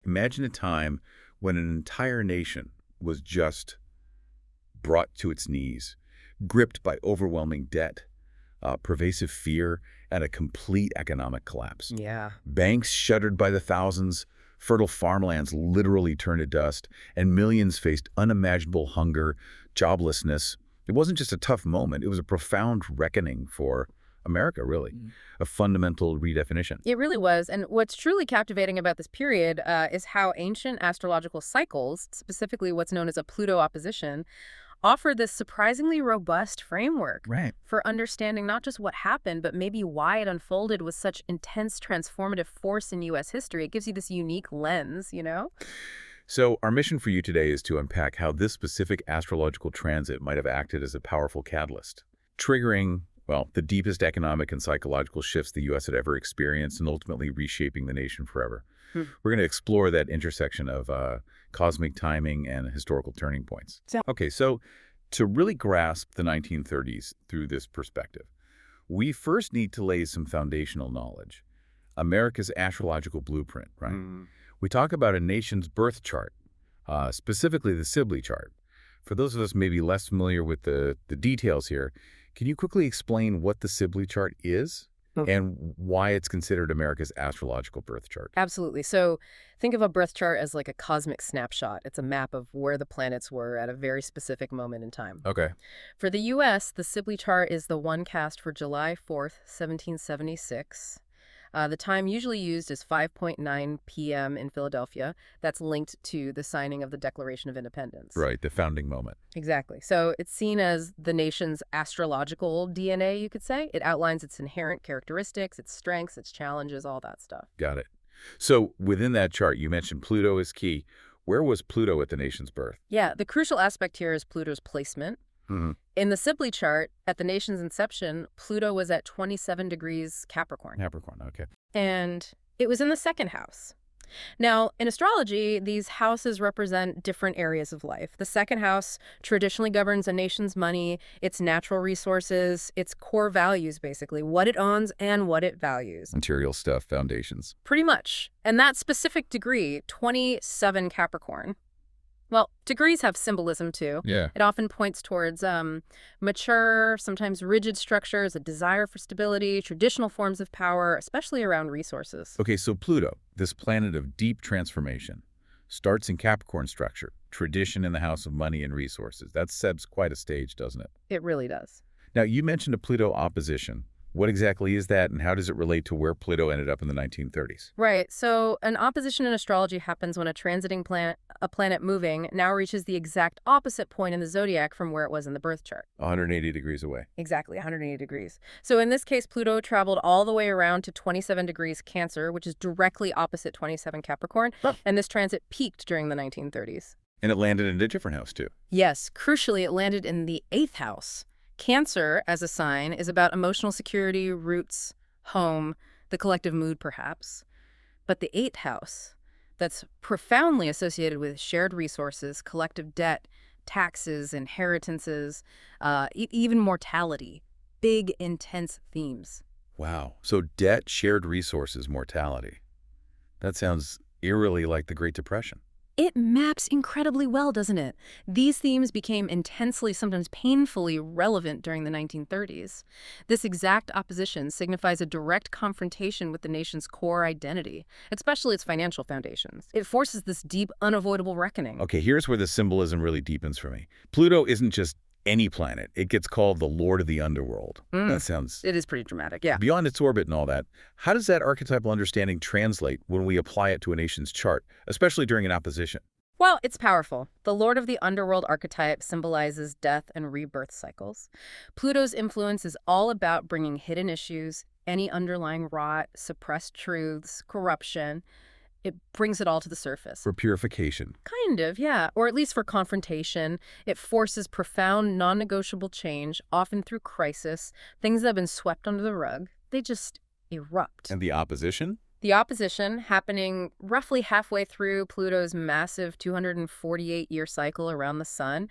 Imagine a time when an entire nation was just brought to its knees, gripped by overwhelming debt, pervasive fear, and a complete economic collapse. Yeah. Banks shuttered by the thousands, fertile farmlands literally turned to dust, and millions faced unimaginable hunger, joblessness. It wasn't just a tough moment, it was a profound reckoning for America, really. A fundamental redefinition. It really was. And what's truly captivating about this period is how ancient astrological cycles, specifically what's known as a Pluto opposition, offer this surprisingly robust framework Right. for understanding not just what happened, but maybe why it unfolded with such intense transformative force in U.S. history. It gives you this unique lens, you know? So our mission for you today is to unpack how this specific astrological transit might have acted as a powerful catalyst, triggering, well, the deepest economic and psychological shifts the U.S. had ever experienced and ultimately reshaping the nation forever. We're going to explore that intersection of cosmic timing and historical turning points. Okay, so to really grasp the 1930s through this perspective, we first need to lay some foundational knowledge. America's astrological blueprint, right? We talk about a nation's birth chart, specifically the Sibley chart. For those of us maybe less familiar with the details here, can you quickly explain what the Sibley chart is and why it's considered America's astrological birth chart? Absolutely. So think of a birth chart as like a cosmic snapshot. It's a map of where the planets were at a very specific moment in time. Okay. For the U.S., the Sibley chart is the one cast for July 4th, 1776. The time usually used is 5:09 p.m. in Philadelphia. That's linked to the signing of the Declaration of Independence. Right, the founding moment. Exactly. So it's seen as the nation's astrological DNA, you could say. It outlines its inherent characteristics, its strengths, its challenges, all that stuff. Got it. So within that chart, you mentioned Pluto is key. Where was Pluto at the nation's birth? Yeah, the crucial aspect here is Pluto's placement. In the Sibley chart, at the nation's inception, Pluto was at 27 degrees Capricorn. Capricorn, okay. And it was in the second house. Now, in astrology, these houses represent different areas of life. The second house traditionally governs a nation's money, its natural resources, its core values, basically, what it owns and what it values. Material stuff, foundations. Pretty much. And that specific degree, 27 Capricorn, well, degrees have symbolism, too. Yeah. It often points towards mature, sometimes rigid structures, a desire for stability, traditional forms of power, especially around resources. Okay, so Pluto, this planet of deep transformation, starts in Capricorn structure, tradition in the house of money and resources. That sets quite a stage, doesn't it? It really does. Now, you mentioned a Pluto opposition. What exactly is that, and how does it relate to where Pluto ended up in the 1930s? Right. So an opposition in astrology happens when a transiting planet, a planet moving, now reaches the exact opposite point in the zodiac from where it was in the birth chart. 180 degrees away. Exactly, 180 degrees. So in this case, Pluto traveled all the way around to 27 degrees Cancer, which is directly opposite 27 Capricorn, and this transit peaked during the 1930s. And it landed in a different house, too. Yes, crucially, it landed in the 8th house. Cancer, as a sign, is about emotional security, roots, home, the collective mood, perhaps. But the 8th house, that's profoundly associated with shared resources, collective debt, taxes, inheritances, even mortality. Big, intense themes. Wow. So debt, shared resources, mortality. That sounds eerily like the Great Depression. It maps incredibly well, doesn't it? These themes became intensely, sometimes painfully relevant during the 1930s. This exact opposition signifies a direct confrontation with the nation's core identity, especially its financial foundations. It forces this deep, unavoidable reckoning. Okay, here's where the symbolism really deepens for me. Pluto isn't just any planet. It gets called the Lord of the Underworld. That sounds... It is pretty dramatic, yeah. Beyond its orbit and all that, how does that archetypal understanding translate when we apply it to a nation's chart, especially during an opposition? Well, it's powerful. The Lord of the Underworld archetype symbolizes death and rebirth cycles. Pluto's influence is all about bringing hidden issues, any underlying rot, suppressed truths, corruption. It brings it all to the surface. For purification. Kind of, yeah. Or at least for confrontation. It forces profound, non-negotiable change, often through crisis. Things that have been swept under the rug, they just erupt. And the opposition? The opposition, happening roughly halfway through Pluto's massive 248-year cycle around the sun,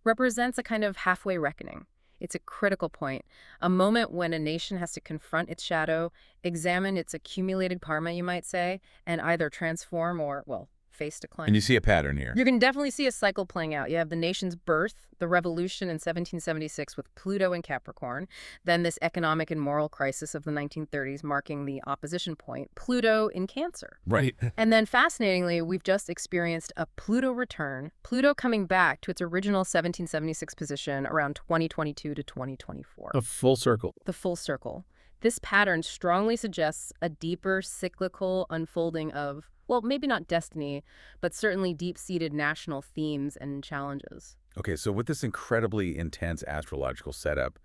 represents a kind of halfway reckoning. It's a critical point, a moment when a nation has to confront its shadow, examine its accumulated karma, you might say, and either transform or, well, face decline. And you see a pattern here. You can definitely see a cycle playing out. You have the nation's birth, the revolution in 1776 with Pluto in Capricorn, then this economic and moral crisis of the 1930s marking the opposition point, Pluto in Cancer. Right. And then fascinatingly, we've just experienced a Pluto return, Pluto coming back to its original 1776 position around 2022 to 2024. A full circle. The full circle. This pattern strongly suggests a deeper cyclical unfolding of, well, maybe not destiny, but certainly deep-seated national themes and challenges. Okay, so with this incredibly intense astrological setup,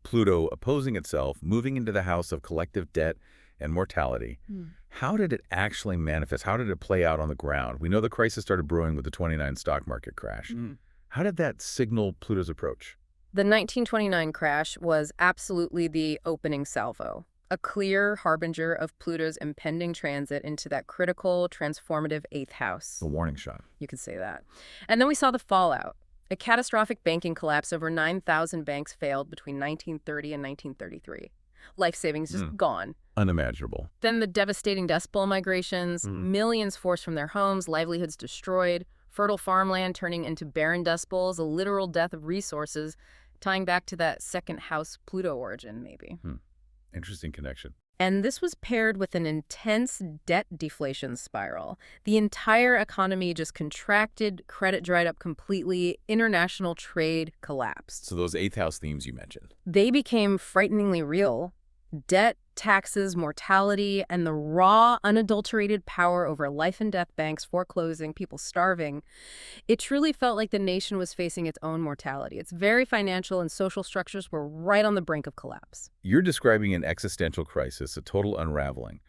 Pluto opposing itself, moving into the house of collective debt and mortality, how did it actually manifest? How did it play out on the ground? We know the crisis started brewing with the 29 stock market crash. How did that signal Pluto's approach? The 1929 crash was absolutely the opening salvo, a clear harbinger of Pluto's impending transit into that critical, transformative eighth house. The warning shot. You could say that. And then we saw the fallout. A catastrophic banking collapse. Over 9,000 banks failed between 1930 and 1933. Life savings just gone. Unimaginable. Then the devastating Dust Bowl migrations, millions forced from their homes, livelihoods destroyed, fertile farmland turning into barren dust bowls, a literal death of resources, tying back to that second house Pluto origin, maybe. Interesting connection. And this was paired with an intense debt deflation spiral. The entire economy just contracted, credit dried up completely, international trade collapsed. So those eighth house themes you mentioned. They became frighteningly real. Debt, taxes, mortality, and the raw, unadulterated power over life and death banks foreclosing, people starving. It truly felt like the nation was facing its own mortality. Its very financial and social structures were right on the brink of collapse. You're describing an existential crisis, a total unraveling.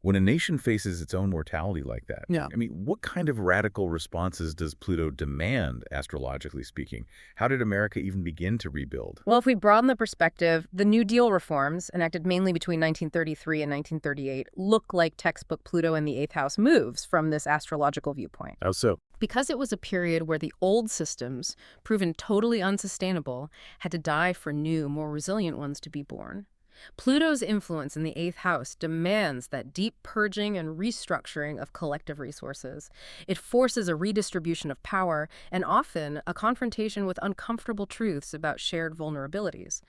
When a nation faces its own mortality like that, I mean, what kind of radical responses does Pluto demand, astrologically speaking? How did America even begin to rebuild? Well, if we broaden the perspective, the New Deal reforms, enacted mainly between 1933 and 1938, look like textbook Pluto in the eighth house moves from this astrological viewpoint. How so? Because it was a period where the old systems, proven totally unsustainable, had to die for new, more resilient ones to be born. Pluto's influence in the eighth house demands that deep purging and restructuring of collective resources. It forces a redistribution of power and often a confrontation with uncomfortable truths about shared vulnerabilities.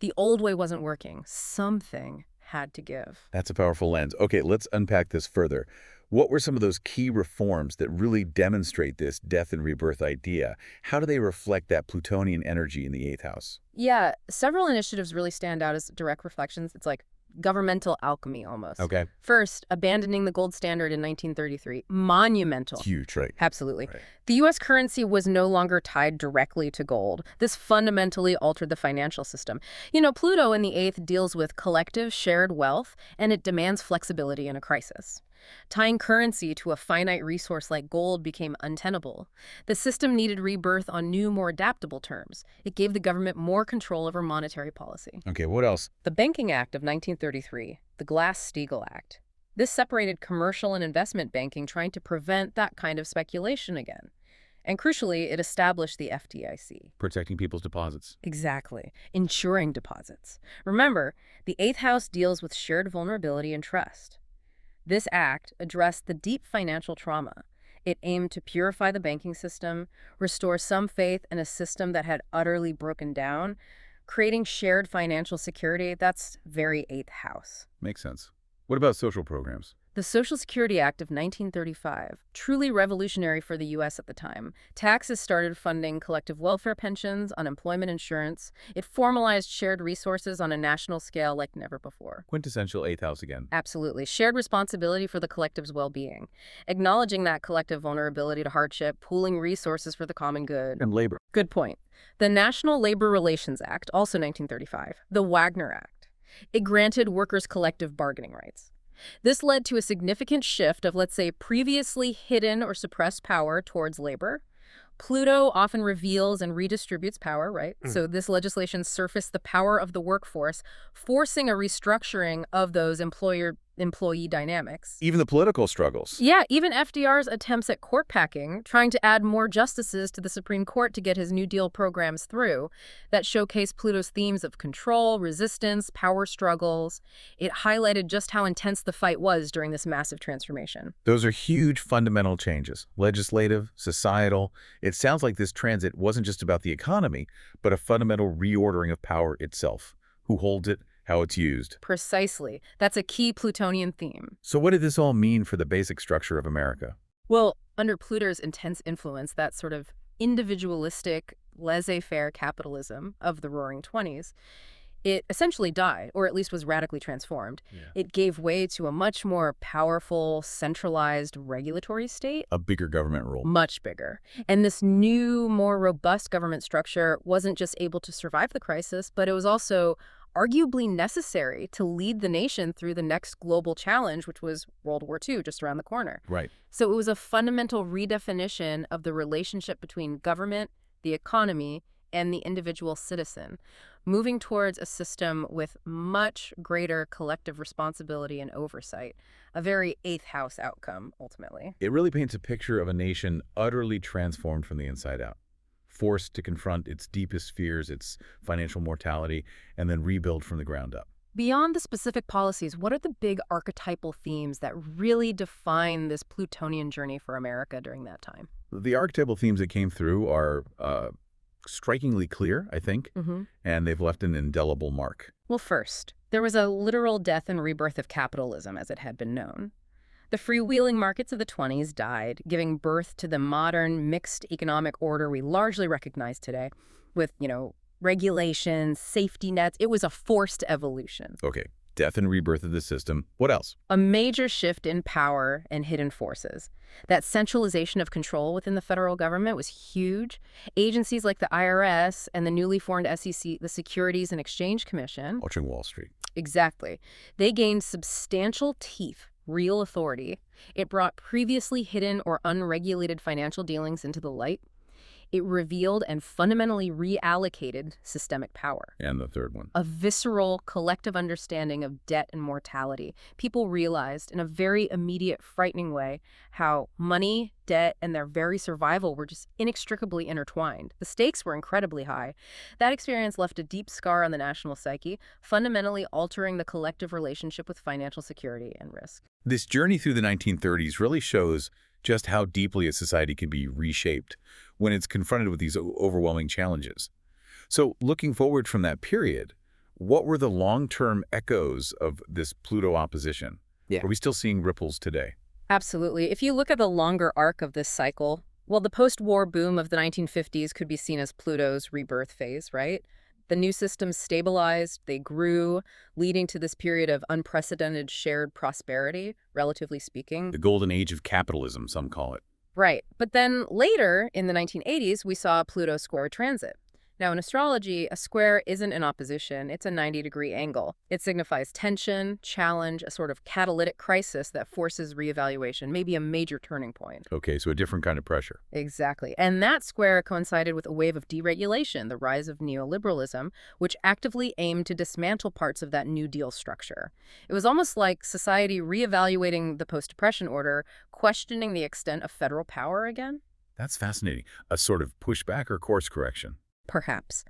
The old way wasn't working. Something had to give. That's a powerful lens. Okay, let's unpack this further. What were some of those key reforms that really demonstrate this death and rebirth idea? How do they reflect that Plutonian energy in the eighth house? Yeah, several initiatives really stand out as direct reflections. It's like governmental alchemy almost. Okay. First, abandoning the gold standard in 1933. Monumental. Huge, right? Absolutely. Right. The U.S. currency was no longer tied directly to gold. This fundamentally altered the financial system. You know, Pluto in the eighth deals with collective shared wealth, and it demands flexibility in a crisis. Tying currency to a finite resource like gold became untenable. The system needed rebirth on new, more adaptable terms. It gave the government more control over monetary policy. Okay, what else? The Banking Act of 1933, the Glass-Steagall Act. This separated commercial and investment banking, trying to prevent that kind of speculation again. And crucially, it established the FDIC. Protecting people's deposits. Exactly. Insuring deposits. Remember, the eighth house deals with shared vulnerability and trust. This act addressed the deep financial trauma. It aimed to purify the banking system, restore some faith in a system that had utterly broken down, creating shared financial security. That's very eighth house. Makes sense. What about social programs? The Social Security Act of 1935, truly revolutionary for the U.S. at the time. Taxes started funding collective welfare pensions, unemployment insurance. It formalized shared resources on a national scale like never before. Quintessential eighth house again. Absolutely. Shared responsibility for the collective's well-being. Acknowledging that collective vulnerability to hardship, pooling resources for the common good. And labor. Good point. The National Labor Relations Act, also 1935. The Wagner Act. It granted workers collective bargaining rights. This led to a significant shift of, let's say, previously hidden or suppressed power towards labor. Pluto often reveals and redistributes power, right? So this legislation surfaced the power of the workforce, forcing a restructuring of those employer employee dynamics. Even the political struggles. Yeah, even FDR's attempts at court packing, trying to add more justices to the Supreme Court to get his New Deal programs through, that showcased Pluto's themes of control, resistance, power struggles. It highlighted just how intense the fight was during this massive transformation. Those are huge fundamental changes, legislative, societal. It sounds like this transit wasn't just about the economy, but a fundamental reordering of power itself. Who holds it, how it's used. Precisely. That's a key Plutonian theme. So what did this all mean for the basic structure of America? Well, under Pluto's intense influence, that sort of individualistic, laissez-faire capitalism of the Roaring Twenties, it essentially died, or at least was radically transformed. Yeah. It gave way to a much more powerful, centralized regulatory state. A bigger government role. Much bigger. And this new, more robust government structure wasn't just able to survive the crisis, but it was also arguably necessary to lead the nation through the next global challenge, which was World War II, just around the corner. Right. So it was a fundamental redefinition of the relationship between government, the economy, and the individual citizen, moving towards a system with much greater collective responsibility and oversight, a very eighth house outcome, ultimately. It really paints a picture of a nation utterly transformed from the inside out, forced to confront its deepest fears, its financial mortality, and then rebuild from the ground up. Beyond the specific policies, what are the big archetypal themes that really define this Plutonian journey for America during that time? The archetypal themes that came through are strikingly clear, I think, and they've left an indelible mark. Well, first, there was a literal death and rebirth of capitalism as it had been known. The freewheeling markets of the 20s died, giving birth to the modern mixed economic order we largely recognize today with, regulations, safety nets. It was a forced evolution. Okay, death and rebirth of the system. What else? A major shift in power and hidden forces. That centralization of control within the federal government was huge. Agencies like the IRS and the newly formed SEC, the Securities and Exchange Commission. Watching Wall Street. Exactly. They gained substantial teeth, real authority. It brought previously hidden or unregulated financial dealings into the light. It revealed and fundamentally reallocated systemic power. And the third one. A visceral, collective understanding of debt and mortality. People realized in a very immediate, frightening way how money, debt, and their very survival were just inextricably intertwined. The stakes were incredibly high. That experience left a deep scar on the national psyche, fundamentally altering the collective relationship with financial security and risk. This journey through the 1930s really shows just how deeply a society can be reshaped when it's confronted with these overwhelming challenges. So looking forward from that period, what were the long-term echoes of this Pluto opposition? Yeah. Are we still seeing ripples today? Absolutely. If you look at the longer arc of this cycle, well, the post-war boom of the 1950s could be seen as Pluto's rebirth phase, right? The new systems stabilized, they grew, leading to this period of unprecedented shared prosperity, relatively speaking. The golden age of capitalism, some call it. Right. But then later, in the 1980s, we saw a Pluto square transit. Now, in astrology, a square isn't an opposition, it's a 90-degree angle. It signifies tension, challenge, a sort of catalytic crisis that forces reevaluation, maybe a major turning point. Okay, so a different kind of pressure. Exactly. And that square coincided with a wave of deregulation, the rise of neoliberalism, which actively aimed to dismantle parts of that New Deal structure. It was almost like society reevaluating the post-Depression order, questioning the extent of federal power again. That's fascinating. A sort of pushback or course correction. Perhaps.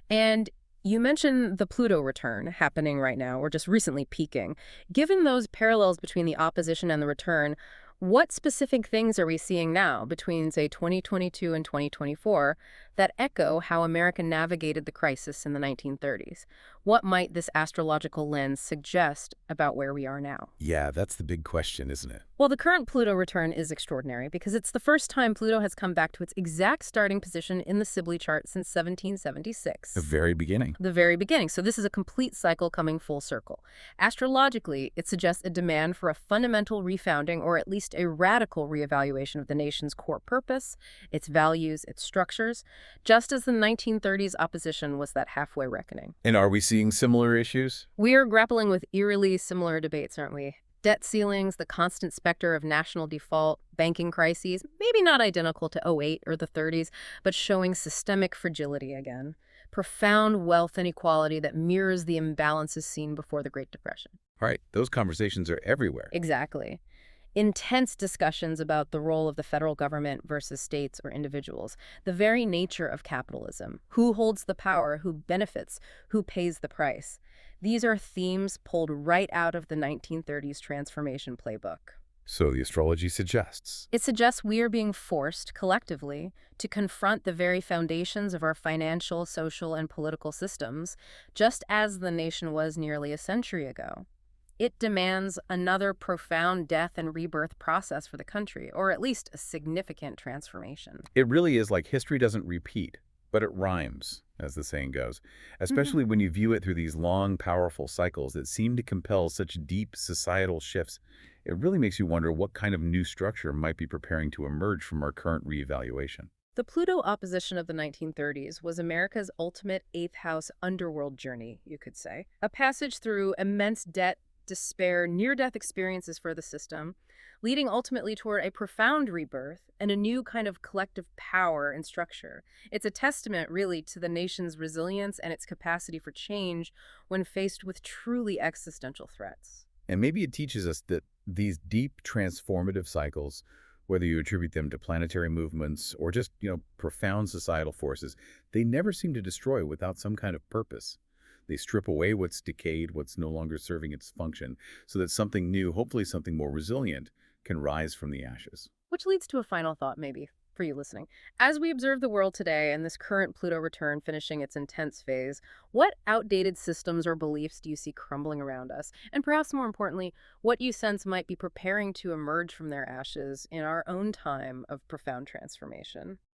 And you mentioned the Pluto return happening right now, or just recently peaking. Given those parallels between the opposition and the return, what specific things are we seeing now between, say, 2022 and 2024 that echo how America navigated the crisis in the 1930s? What might this astrological lens suggest about where we are now? Yeah, that's the big question, isn't it? Well, the current Pluto return is extraordinary because it's the first time Pluto has come back to its exact starting position in the Sibley chart since 1776. The very beginning. The very beginning. So this is a complete cycle coming full circle. Astrologically, it suggests a demand for a fundamental refounding or at least a radical reevaluation of the nation's core purpose, its values, its structures, just as the 1930s opposition was that halfway reckoning. And are we seeing similar issues? We are grappling with eerily similar debates, aren't we? Debt ceilings, the constant specter of national default, banking crises, maybe not identical to '08 or the '30s, but showing systemic fragility again. profound wealth inequality that mirrors the imbalances seen before the Great Depression. Right, those conversations are everywhere. Exactly. Intense discussions about the role of the federal government versus states or individuals, the very nature of capitalism, who holds the power, who benefits, who pays the price. These are themes pulled right out of the 1930s transformation playbook. So the astrology suggests. It suggests we are being forced, collectively, to confront the very foundations of our financial, social, and political systems, just as the nation was nearly a century ago. It demands another profound death and rebirth process for the country, or at least a significant transformation. It really is like history doesn't repeat, but it rhymes, as the saying goes, Mhm. especially when you view it through these long, powerful cycles that seem to compel such deep societal shifts. It really makes you wonder what kind of new structure might be preparing to emerge from our current reevaluation. The Pluto opposition of the 1930s was America's ultimate eighth house underworld journey, you could say. A passage through immense debt, despair, near-death experiences for the system, leading ultimately toward a profound rebirth and a new kind of collective power and structure. It's a testament, really, to the nation's resilience and its capacity for change when faced with truly existential threats. And maybe it teaches us that these deep transformative cycles, whether you attribute them to planetary movements or just, profound societal forces, they never seem to destroy without some kind of purpose. They strip away what's decayed, what's no longer serving its function, so that something new, hopefully something more resilient, can rise from the ashes. Which leads to a final thought, maybe, for you listening. As we observe the world today and this current Pluto return finishing its intense phase, what outdated systems or beliefs do you see crumbling around us? And perhaps more importantly, what you sense might be preparing to emerge from their ashes in our own time of profound transformation?